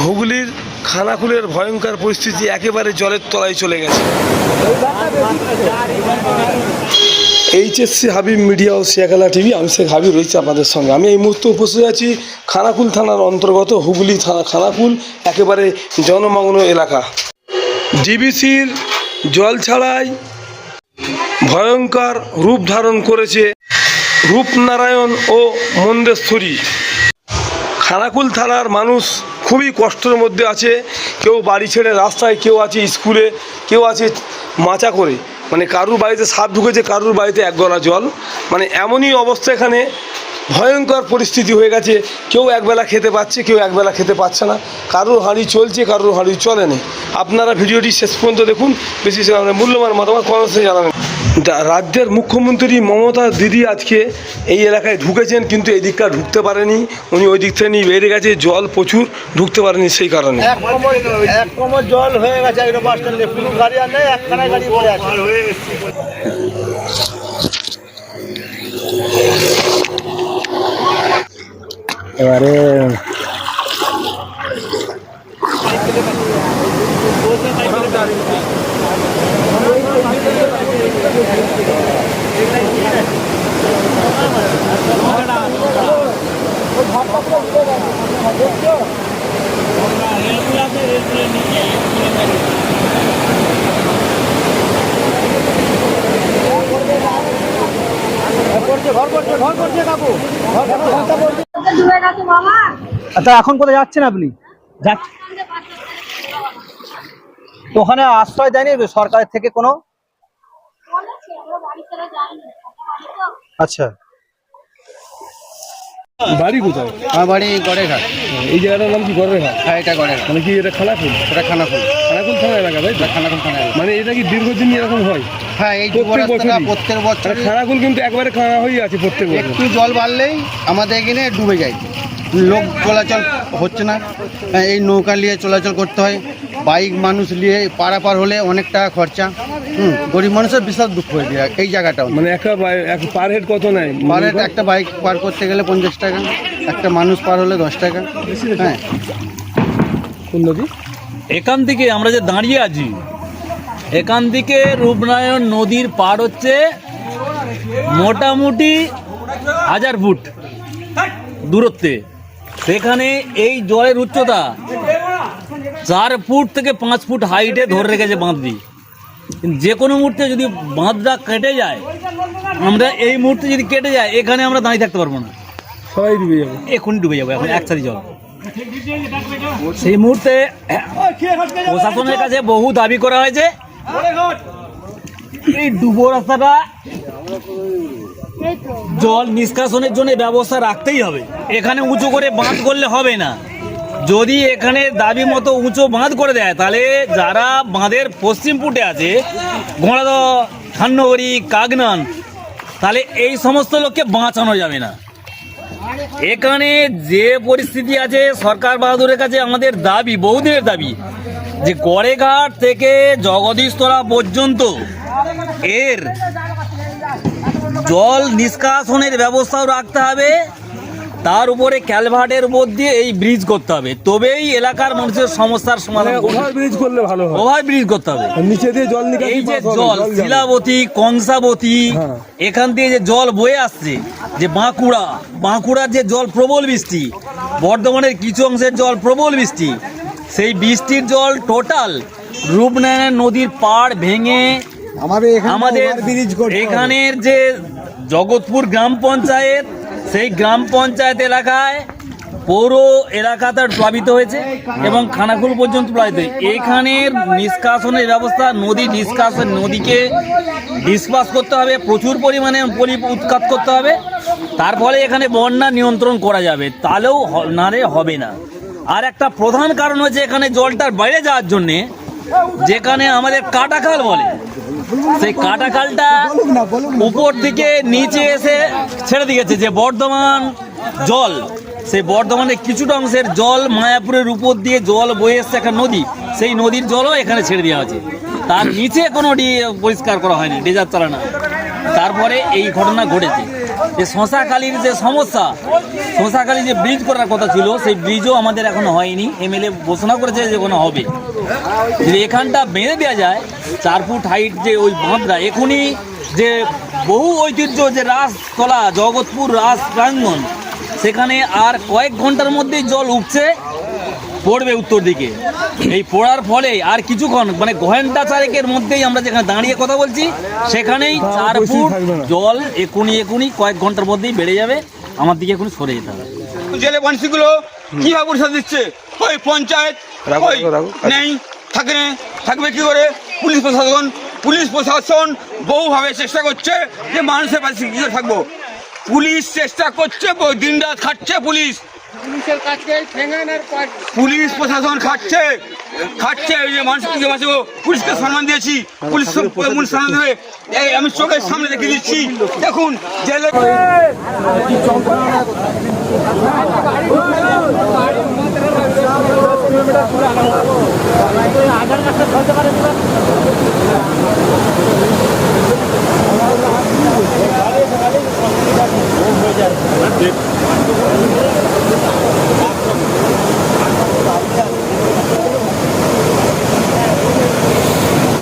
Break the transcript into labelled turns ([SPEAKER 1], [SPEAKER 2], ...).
[SPEAKER 1] হুগলির খানাকুলের ভয়ঙ্কর পরিস্থিতি, একেবারে জলের তলায় চলে গেছে। এইচএসসি হাবিব মিডিয়া ও শেখালা টিভি, আমি শেখ হাবিব রয়েছি আপনাদের সঙ্গে। আমি এই মুহূর্তে উপস্থিত আছি খানাকুল থানার অন্তর্গত হুগলি থানা খানাকুল, একেবারে জনমগ্ন এলাকা। ডিবিসির জল ছাড়াই ভয়ঙ্কর রূপ ধারণ করেছে রূপনারায়ণ ও মন্দেশ্বরী। খানাকুল থানার মানুষ খুবই কষ্টের মধ্যে আছে। কেউ বাড়ি ছেড়ে রাস্তায়, কেউ আছে স্কুলে, কেউ আছে মাচা করে, মানে কারুর বাড়িতে সাপ ঢুকেছে, কারুর বাড়িতে এক গলা জল, মানে এমনই অবস্থা। এখানে ভয়ঙ্কর পরিস্থিতি হয়ে গেছে। কেউ একবেলা খেতে পাচ্ছে, কেউ একবেলা খেতে পাচ্ছে না। কারুর হাঁড়ি চলছে, কারুর হাঁড়ি চলে না। আপনারা ভিডিওটি শেষ পর্যন্ত দেখুন, বেশি মূল্যবান মতামত কমেন্টসে জানাবেন। রাজ্যের মুখ্যমন্ত্রী মমতা দিদি আজকে এই এলাকায় ঢুকেছেন, কিন্তু এই দিকটা ঢুকতে পারেনি। উনি ওই দিক থেকে নিয়ে বেড়ে গেছে, জল প্রচুর, ঢুকতে পারেনি। সেই কারণে
[SPEAKER 2] এক কোমর জল হয়ে গেছে। বাস স্ট্যান্ডে কোনো গাড়ি আর নেই, একখানায় গাড়ি পড়ে আছে।
[SPEAKER 1] এবারে
[SPEAKER 2] আচ্ছা, এখন কোথায় যাচ্ছেন আপনি? ওখানে আশ্রয় দেয়নি সরকারের থেকে কোনো? আচ্ছা,
[SPEAKER 1] বাড়ি কোথায়?
[SPEAKER 2] আমার বাড়ি গড়েঘাট।
[SPEAKER 1] এই জায়গাটার নাম কি গড়েঘাট?
[SPEAKER 2] হ্যাঁ, এটা গড়েঘাট।
[SPEAKER 1] মানে কি এটা খানাকুল?
[SPEAKER 2] এটা খানাকুল।
[SPEAKER 1] খানাকুল থানা এলাকা, তাই?
[SPEAKER 2] খানাকুল থানা।
[SPEAKER 1] মানে এটা কি দীর্ঘদিন এরকম হয়?
[SPEAKER 2] হ্যাঁ, এই প্রত্যেক বছর।
[SPEAKER 1] খানাকুল কিন্তু একবারে খানা হয়ে আছে প্রত্যেক বছর।
[SPEAKER 2] একটু জল বাড়লেই আমাদের এখানে ডুবে যায়, লোক চলাচল হচ্ছে না। এই নৌকা নিয়ে চলাচল করতে হয়, বাইক মানুষ নিয়ে পারাপার হলে অনেক টাকা খরচা। গরিব মানুষের বিশাল দুঃখ হয়ে যায় এই জায়গাটাও।
[SPEAKER 1] মানে একটা পার হেড কত নেয়?
[SPEAKER 2] পার হেড একটা বাইক পার করতে গেলে 50 টাকা, একটা মানুষ পার হলে 10 টাকা। হ্যাঁ,
[SPEAKER 1] কোন নদী?
[SPEAKER 3] এখান থেকে আমরা যে দাঁড়িয়ে আছি, এখান থেকে রূপনারায়ণ নদীর পার হচ্ছে মোটামুটি 1000 ফুট দূরত্বে। সেখানে এই জলের উচ্চতা 4 ফুট থেকে 5 ফুট হাইটে ধরে রেখেছে বাঁধটি। যে কোনো মুহূর্তে যদি বাঁধটা কেটে যায়, আমরা এই মুহূর্তে যদি কেটে যায়, এখানে আমরা দাঁড়িয়ে থাকতে পারবো না,
[SPEAKER 1] সবাই ডুবে যাবে,
[SPEAKER 3] এখনই ডুবে যাবো, এখন একসাথে জল। সেই মুহূর্তে প্রশাসনের কাছে বহু দাবি করা হয়েছে, এই ডুবো রাস্তাটা জল নিষ্কাশনের জন্য ব্যবস্থা রাখতেই হবে। এখানে উঁচু করে বাঁধ করলে হবে না। যদি এখানে দাবি মতো উঁচু বাঁধ করে দেয়, তাহলে যারা বাঁধের পশ্চিম পুটে আছে, ঘোড়াদহ, খান্নগরি, কাগনান, তাহলে এই সমস্ত লোককে বাঁচানো যাবে না। এখানে যে পরিস্থিতি আছে, সরকার বাহাদুরের কাছে আমাদের দাবি, বহুদিনের দাবি, যে গড়েঘাট থেকে জগদীশতলা পর্যন্ত এর জল নিষ্কাশনের ব্যবস্থাও রাখতে হবে। তার উপরে ক্যালভার্টের উপর দিয়ে এই ব্রিজ করতে হবে, তবেই এলাকার মানুষের সমস্যার সমাধান।
[SPEAKER 1] ওভারব্রিজ করলে ভালো হয়।
[SPEAKER 3] ওভারব্রিজ করতে হবে।
[SPEAKER 1] নিচে দিয়ে জল নিকাশি,
[SPEAKER 3] এই যে জল শিলাবতী, কংসাবতী, এখান দিয়ে যে জল বয়ে আসছে, যে বাঁকুড়ার যে জল প্রবল বৃষ্টি, বর্ধমানের কিছু অংশের জল প্রবল বৃষ্টি, সেই বৃষ্টির জল টোটাল রূপনারায়ণ নদীর পাড় ভেঙে আমাদের এখানের যে জগৎপুর গ্রাম পঞ্চায়েত, সেই গ্রাম পঞ্চায়েত এলাকায় পৌর এলাকাতে প্লাবিত হয়েছে এবং খানাকুল পর্যন্ত প্লাবিত হয়েছে। এখানের নিষ্কাশনের ব্যবস্থা, নদীকে ডিসপাস করতে হবে, প্রচুর পরিমাণে পলি উৎখাত করতে হবে। তার ফলে এখানে বন্যা নিয়ন্ত্রণ করা যাবে, তাহলেও নারে হবে না। আর একটা প্রধান কারণ হচ্ছে এখানে জলটার বাইরে যাওয়ার জন্যে, যেখানে আমাদের কাটাখাল বলে, সেই কাটাখালটা উপর থেকে নিচে এসে ছেড়ে দিয়েছে। যে বর্ধমান জল, সেই বর্ধমানের কিছুটা অংশের জল মায়াপুরের উপর দিয়ে জল বয়ে এসছে একটা নদী, সেই নদীর জলও এখানে ছেড়ে দেওয়া আছে। তার নিচে কোনো পরিষ্কার করা হয়নি, ডেজার চালানো। তারপরে এই ঘটনা ঘটেছে। যে শ্মশাখালীর যে সমস্যা, শ্মশাখালী যে ব্রিজ করার কথা ছিল সেই ব্রিজও আমাদের এখনো হয়নি। এমএলএ ঘোষণা করেছে যে কোনো হবে, যদি এখানটা বেঁধে দেওয়া যায় 4 ফুট হাইট যে ওই বাঁধটা, এখনই যে বহু ঐতিহ্য যে রাসতলা জগৎপুর রাস প্রাঙ্গণ, সেখানে আর কয়েক ঘন্টার মধ্যেই জল উঠছে, পড়বে উত্তর দিকে। এই পড়ার ফলে আর কিছুক্ষণ মানে ঘন্টা 4-এর মধ্যেই আমরা যেখানে দাঁড়িয়ে কথা বলছি সেখানেই 4 ফুট জল এখনই কয়েক ঘন্টার মধ্যেই বেড়ে যাবে। আমার দিকে এখন সরে যেতে হবে।
[SPEAKER 4] জেলে মানুষগুলো কিভাবে পরিষেবা দিচ্ছে? ওই পঞ্চায়েত ওই নেই, থাকবে কি করে? পুলিশ প্রশাসন বহুভাবে চেষ্টা করছে যে মানুষের পাশে কি করে থাকবো। পুলিশ চেষ্টা করছে, দিন রাত খাটছে পুলিশ, পুলিশ প্রশাসন খাটছে এই যে মানুষকে বাঁচবো। পুলিশকে সম্মান দিয়েছি, পুলিশ সম্মান দেবে, এই আমি চোখের সামনে দেখে দিচ্ছি। দেখুন জেলে
[SPEAKER 5] আধার কার্ডটা ধরতে পারে